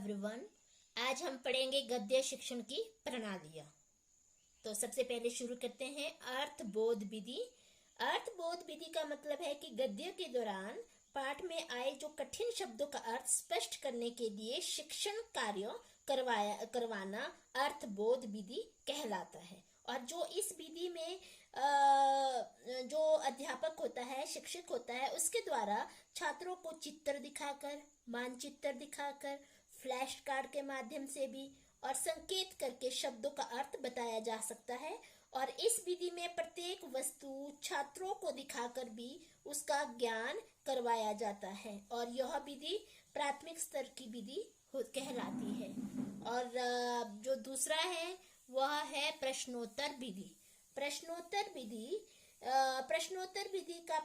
Everyone. आज हम पढ़ेंगे गद्य शिक्षण की प्रणालियां। तो सबसे पहले शुरू करते हैं अर्थबोध विधि। अर्थबोध विधि का मतलब है कि गद्य के दौरान पाठ में आए जो कठिन शब्दों का अर्थ स्पष्ट करने के लिए शिक्षण कार्य करवाना अर्थबोध विधि कहलाता है। और जो इस विधि में जो अध्यापक होता है, शिक्षक होता है, उसके द्वारा छात्रों को चित्र दिखाकर, मानचित्र दिखाकर, फ्लैश कार्ड के माध्यम से भी और संकेत करके शब्दों का अर्थ बताया जा सकता है। और इस विधि में प्रत्येक वस्तु छात्रों को दिखाकर भी उसका ज्ञान करवाया जाता है और यह विधि प्राथमिक स्तर की विधि कहलाती है। और जो दूसरा है वह है प्रश्नोत्तर विधि। प्रश्नोत्तर विधि का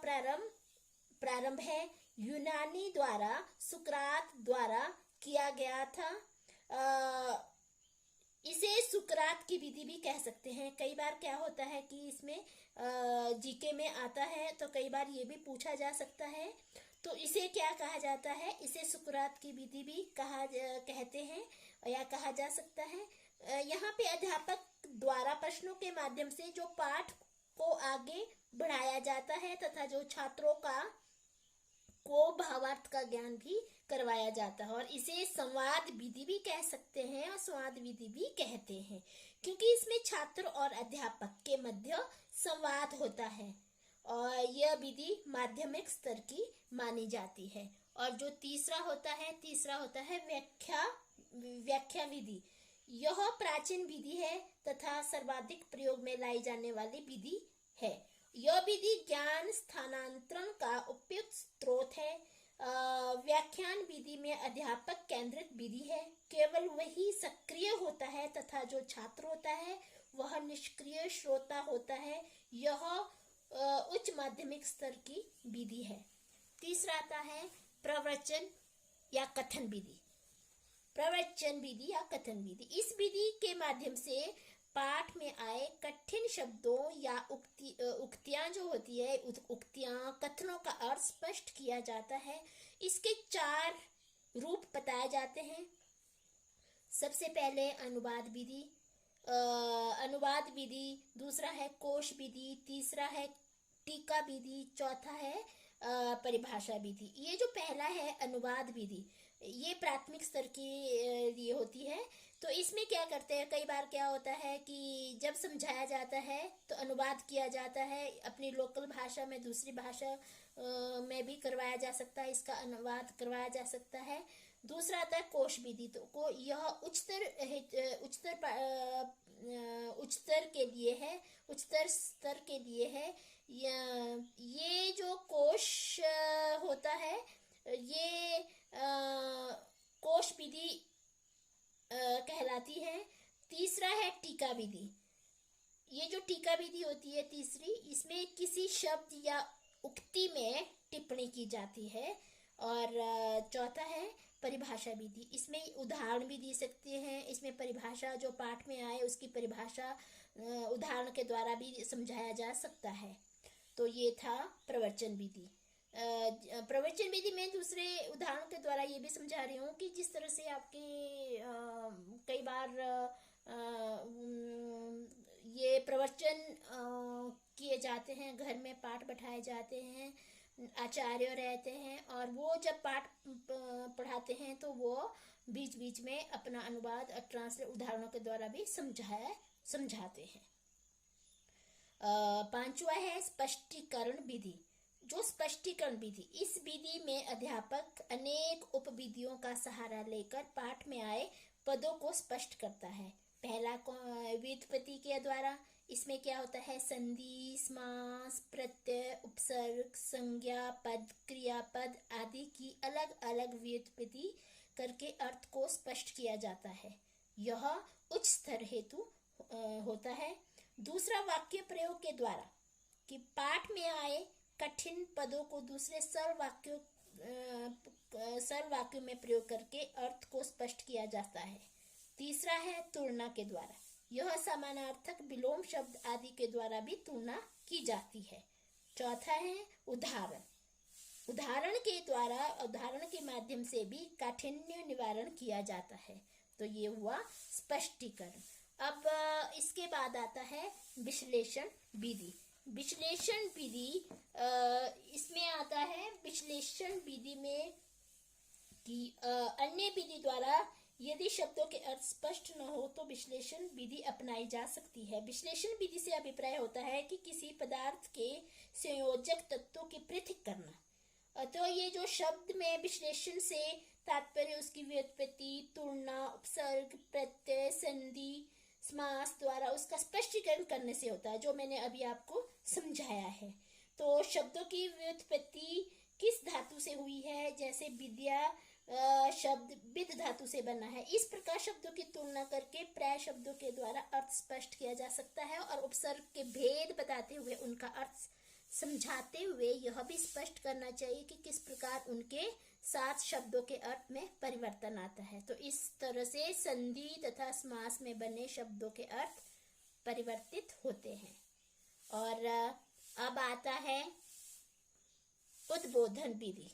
प्रारंभ है यूनानी द्वारा, सुकरात द्वारा किया गया था। इसे सुकरात की विधि भी कह सकते हैं। कई बार क्या होता है कि इसमें जीके में आता है तो कई बार ये भी पूछा जा सकता है। तो इसे क्या कहा जाता है? इसे सुकरात की विधि भी कहते हैं या कहा जा सकता है। यहाँ पे अध्यापक द्वारा प्रश्नों के माध्यम से जो पाठ को आगे बढ़ाया जाता है तथा जो छात्रों को भावार्थ का ज्ञान भी करवाया जाता है। और इसे संवाद विधि भी कह सकते हैं और संवाद विधि भी कहते हैं, क्योंकि इसमें छात्र और अध्यापक के मध्य संवाद होता है और यह विधि माध्यमिक स्तर की मानी जाती है। और जो तीसरा होता है व्याख्या विधि। यह प्राचीन विधि है तथा सर्वाधिक प्रयोग में लाई जाने वाली विधि है। यह विधि ज्ञान स्थानांतरण का उपयुक्त स्रोत है। व्याख्यान विधि में अध्यापक केंद्रित विधि है। केवल वही सक्रिय होता है तथा जो छात्र होता है वह निष्क्रिय श्रोता होता है। यह उच्च माध्यमिक स्तर की विधि है। तीसरा आता है प्रवचन या कथन विधि। इस विधि के माध्यम से पाठ में आए कठिन शब्दों या उक्तियां जो होती है, उक्तियां, कथनों का अर्थ स्पष्ट किया जाता है। इसके 4 रूप बताए जाते हैं। सबसे पहले अनुवाद विधि, दूसरा है कोश विधि, तीसरा है टीका विधि, चौथा है परिभाषा विधि। ये जो पहला है अनुवाद विधि, ये प्राथमिक स्तर की ये होती है। तो इसमें क्या करते हैं, कई बार क्या होता है कि जब समझाया जाता है तो अनुवाद किया जाता है अपनी लोकल भाषा में, दूसरी भाषा में भी करवाया जा सकता है, इसका अनुवाद करवाया जा सकता है। दूसरा आता है कोश विधि। तो यह उच्चतर स्तर के लिए है। ये जो कोश होता है, ये कोश विधि कहलाती है। तीसरा है टीका विधि। ये जो टीका विधि होती है तीसरी, इसमें किसी शब्द या उक्ति में टिप्पणी की जाती है। और चौथा है परिभाषा विधि। इसमें उदाहरण भी दे सकते हैं। इसमें परिभाषा जो पाठ में आए उसकी परिभाषा उदाहरण के द्वारा भी समझाया जा सकता है। तो ये था प्रवचन विधि। प्रवचन विधि में दूसरे उदाहरण के द्वारा ये भी समझा रही हूँ कि जिस तरह से आपके कई बार ये प्रवचन किए जाते हैं, घर में पाठ बैठाए जाते हैं, आचार्य रहते हैं और वो जब पाठ पढ़ाते हैं तो वो बीच बीच में अपना अनुवाद और ट्रांसलेट उदाहरणों के द्वारा भी समझाते हैं। 5वां है स्पष्टीकरण विधि। जो स्पष्टीकरण विधि, इस विधि में अध्यापक अनेक उपविधियों का सहारा लेकर पाठ में आए पदों को स्पष्ट करता है। पहला व्युत्पत्ति के द्वारा। इसमें क्या होता है, संधि, समास, प्रत्यय, उपसर्ग, संज्ञा पद, क्रियापद आदि की अलग अलग व्युत्पत्ति करके अर्थ को स्पष्ट किया जाता है। यह उच्च स्तर हेतु होता है। दूसरा वाक्य प्रयोग के द्वारा, कि पाठ में आए कठिन पदों को दूसरे सरल वाक्यों में प्रयोग करके अर्थ को स्पष्ट किया जाता है। तीसरा है तुलना के द्वारा। यह समानार्थक, विलोम शब्द आदि के द्वारा भी तुलना की जाती है। चौथा है उदाहरण। उदाहरण के माध्यम से भी काठिन्य निवारण किया जाता है। तो ये हुआ स्पष्टीकरण। अब इसके बाद आता है विश्लेषण विधि। विश्लेषण विधि इसमें आता है विश्लेषण विधि में कि अन्य विधि द्वारा यदि शब्दों के अर्थ स्पष्ट न हो तो विश्लेषण विधि अपनाई जा सकती है। विश्लेषण विधि से अभिप्राय होता है कि किसी पदार्थ के संयोजक तत्वों की पृथक करना। तो ये जो शब्द में विश्लेषण से तात्पर्य उसकी व्युत्पत्ति, तुलना, उपसर्ग, प्रत्यय, संधि, समास द्वारा उसका स्पष्टीकरण करने से होता है, जो मैंने अभी आपको समझाया है। तो शब्दों की व्युत्पत्ति किस धातु से हुई है, जैसे विद्या शब्द विद धातु से बना है, इस प्रकार शब्दों की तुलना करके प्राय शब्दों के द्वारा अर्थ स्पष्ट किया जा सकता है। और उपसर्ग के भेद बताते हुए उनका अर्थ समझाते हुए यह भी स्पष्ट करना चाहिए कि किस प्रकार उनके साथ शब्दों के अर्थ में परिवर्तन आता है। तो इस तरह से संधि तथा समास में बने शब्दों के अर्थ परिवर्तित होते हैं। और अब आता है उद्बोधन विधि।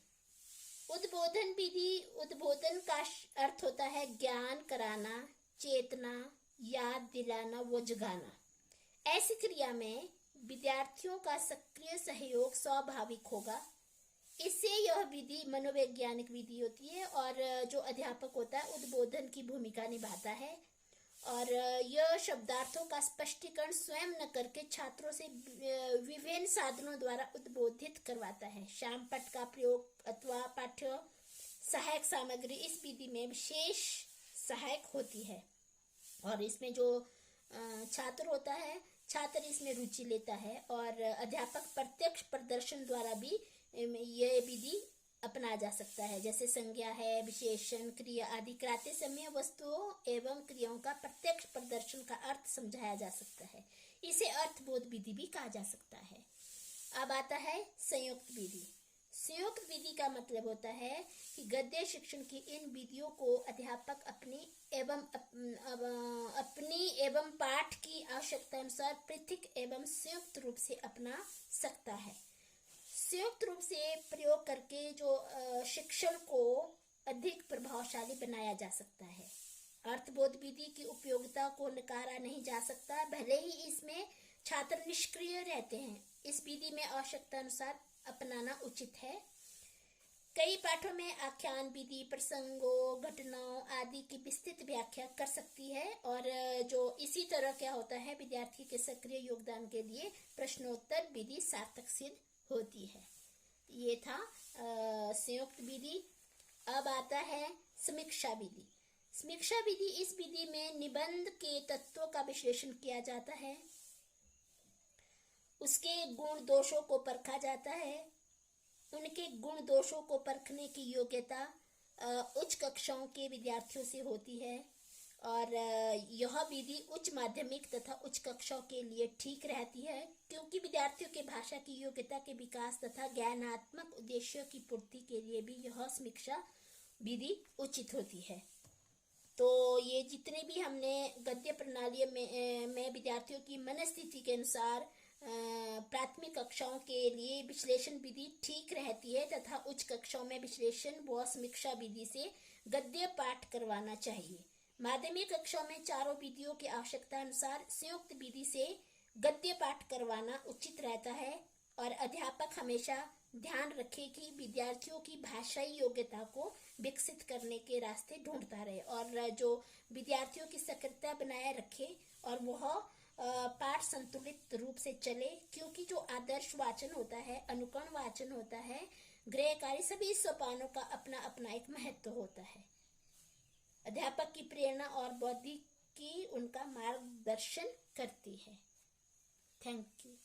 उद्बोधन विधि, उद्बोधन का अर्थ होता है ज्ञान कराना, चेतना, याद दिलाना, वो जगाना। ऐसी क्रिया में विद्यार्थियों का सक्रिय सहयोग स्वाभाविक होगा। इससे यह विधि मनोवैज्ञानिक विधि होती है और जो अध्यापक होता है उद्बोधन की भूमिका निभाता है। और यह शब्दार्थों का स्पष्टीकरण स्वयं न करके छात्रों से विभिन्न साधनों द्वारा उद्बोधित करवाता है। श्यामपट्ट का प्रयोग अथवा पाठ्य सहायक सामग्री इस विधि में विशेष सहायक होती है। और इसमें जो छात्र होता है, छात्र इसमें रुचि लेता है और अध्यापक प्रत्यक्ष प्रदर्शन द्वारा भी यह विधि अपना जा सकता है। जैसे संज्ञा है, विशेषण, क्रिया आदि कराते समय वस्तुओं एवं क्रियाओं का प्रत्यक्ष प्रदर्शन का अर्थ समझाया जा सकता है। इसे अर्थबोध विधि भी कहा जा सकता है। अब आता है संयुक्त विधि। संयुक्त विधि का मतलब होता है कि गद्य शिक्षण की इन विधियों को अध्यापक अपनी एवं पाठ की आवश्यकता अनुसार पृथक एवं संयुक्त रूप से अपना सकता है। संयुक्त रूप से प्रयोग करके जो शिक्षण को अधिक प्रभावशाली बनाया जा सकता है। अर्थबोध विधि की उपयोगिता को नकारा नहीं जा सकता, भले ही इसमें छात्र निष्क्रिय रहते हैं। इस विधि में आवश्यकता अनुसार अपनाना उचित है। कई पाठों में आख्यान विधि प्रसंगों, घटनाओं आदि की विस्तृत व्याख्या कर सकती है। और जो इसी तरह क्या होता है, विद्यार्थी के सक्रिय योगदान के लिए प्रश्नोत्तर विधि सार्थक सिद्ध होती है। ये था संयुक्त विधि। अब आता है समीक्षा विधि। समीक्षा विधि, इस विधि में निबंध के तत्वों का विश्लेषण किया जाता है, उसके गुण दोषों को परखा जाता है। उनके गुण दोषों को परखने की योग्यता उच्च कक्षाओं के विद्यार्थियों से होती है। और यह विधि उच्च माध्यमिक तथा उच्च कक्षाओं के लिए ठीक रहती है, क्योंकि विद्यार्थियों के भाषा की योग्यता के विकास तथा ज्ञानात्मक उद्देश्यों की पूर्ति के लिए भी यह समीक्षा विधि उचित होती है। तो ये जितने भी हमने गद्य प्रणाली में विद्यार्थियों की मनस्थिति के अनुसार प्राथमिक कक्षाओं के लिए विश्लेषण विधि ठीक रहती है तथा उच्च कक्षाओं में विश्लेषण व समीक्षा विधि से गद्य पाठ करवाना चाहिए। माध्यमिक कक्षाओं में चारों विधियों की आवश्यकता अनुसार संयुक्त विधि से गद्य पाठ करवाना उचित रहता है। और अध्यापक हमेशा ध्यान रखे कि विद्यार्थियों की भाषाई योग्यता को विकसित करने के रास्ते ढूंढता रहे और जो विद्यार्थियों की सक्रियता बनाए रखे और वह पाठ संतुलित रूप से चले, क्योंकि जो आदर्श वाचन होता है, अनुकरण वाचन होता है, गृह कार्य, सभी सोपानों का अपना अपना एक महत्व होता है। अध्यापक की प्रेरणा और बुद्धि की उनका मार्गदर्शन करती है। Thank you.